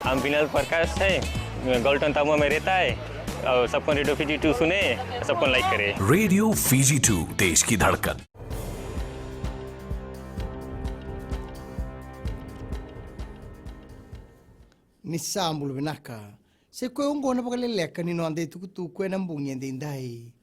हम विनल प्रकाश है, गॉल्टन तामुआ में रहता है और सबको रेडियो फीजी 2 सुने, सबको लाइक करे। रेडियो फीजी 2 देश की धड़कन। Nisambul vinaka. Se koe ungo na Vakaleleka ni no ande tukutu koe na mbungi ande indai.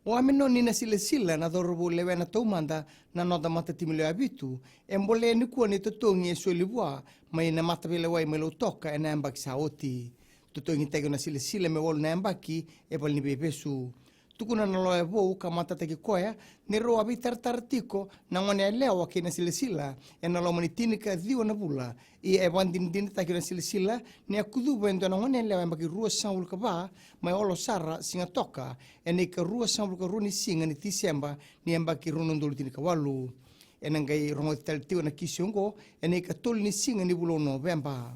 O ameno ni na sila na dorobo lewe na taumanda na noda mata timileo abitu. E mbole ni kua ni totongi e suelibua mai na mata vile wai me lo toka e na ambaki sa oti. Totongi tego na sila me wolu na ambaki e pal ni bebesu. Tukuna na loe vou ka mata teki koea ni roa bi tartartiko na ngone e leo ke na sila e na lomani tinika dhiwa na bula i e wandindini taki na sila ni akuduba endo na ngone e leo e maki rua sangul ka ba mai olo sara singa toka e ni ka rua sangul ka runi singa ni tisemba ni e maki runondolu tinika walu e na ngai rongo titalitiwa na kisiongo e ni ka tolu ni singa ni bulo Novemba.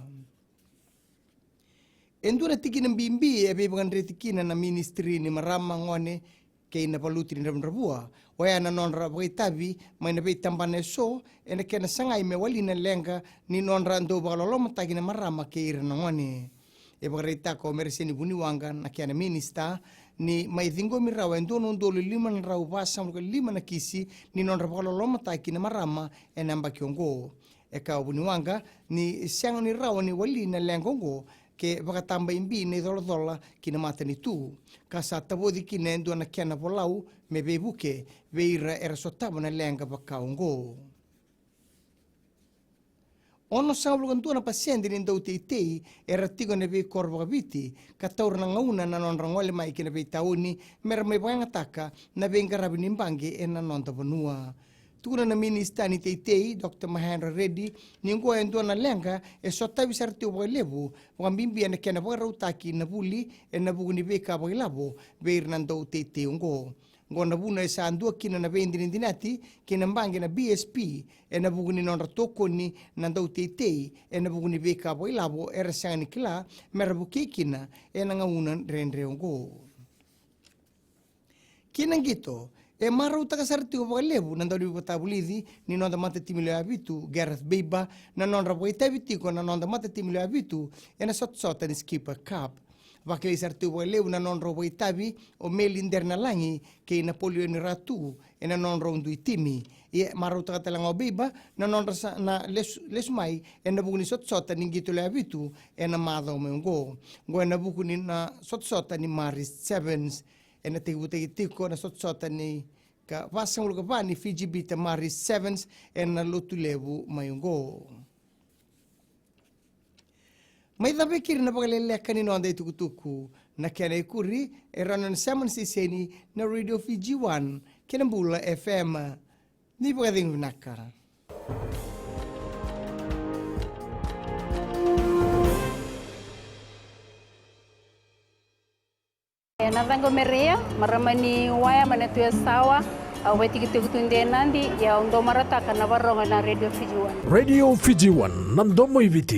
Endura tikina bimbi e bebangan retikina na ministry ni marama ngone ke ina paluti ni rabua o ya na non rabai tabi mai na be tambane so ena kena sangai me wali na lenga ni non rando balolo matagi na marama ke ira na ngone e bagreta ko mereseni buniwanga na kena minister ni mai dingo mi rawa endono ndolo lima na rawa basa mo lima na kisi ni non rabalolo matagi na marama ena mbakiongo e ka buniwanga ni siang ni rawa ni wali na lengongo ke wakatamba imbi ne dola kina mata ni tu. Kasa tabodi kine endo na kiana polau me bebuke veira era sotaba na lenga bakaungo. Ono sablo kantua na pasyente ni ndau teitei era tigo ne be korba biti kataur na ngauna na non rangole mai kina be tauni mera me bangataka na be ngarabi nimbange e na non tabanua. Tukuna na minista ni teitei, Dr. Mahendra Reddy, ni ngo endo na lenga e sota bisarti o lebu, wambimbi na kena rautaki na buli e na bugu ni beka labo, beir nando teitei ngo. Ngo na buna e andua kina na bendi dinati, kina mbange na BSP, e na bugu ni non ratoko ni nando teitei, e na bugu ni beka labo, e rasanga ni kila, merabuke kina, e na ngauna rendre ngo. Kina ngito, e marau takasarti o lebu na ndau patabulidi ni nonda mata timileo abitu Gareth Beiba na nonda boitabitiko na nonda mata timileo abitu e na sot ni skipper cup vakele sarti o lebu na nonda boitabi o melinder na langi ke na polio ni ratu e na nonda undu itimi e marau takatalang o Beiba na nonda na lesmai e na buguni sot ni gitu le abitu e na mada o mengo ngo na buguni na sot ni Maris Sevens e na tiko na sot ni ka pasang ulo ka ni Fiji Bita Maris Sevens e na lotu lebu mayungo. May tabekir na Vakaleleka ni noanda itukutuku na kena ikuri e ranon saman siseni na Radio Fiji 1 Kinambula FM ni pagdating vinakara. Natango merea maramani waya manatu ya sawa au wetikitukutunde nandi ya ndo marataka na varonga na Radio Fiji 1. Radio Fiji 1 nandomo ibiti.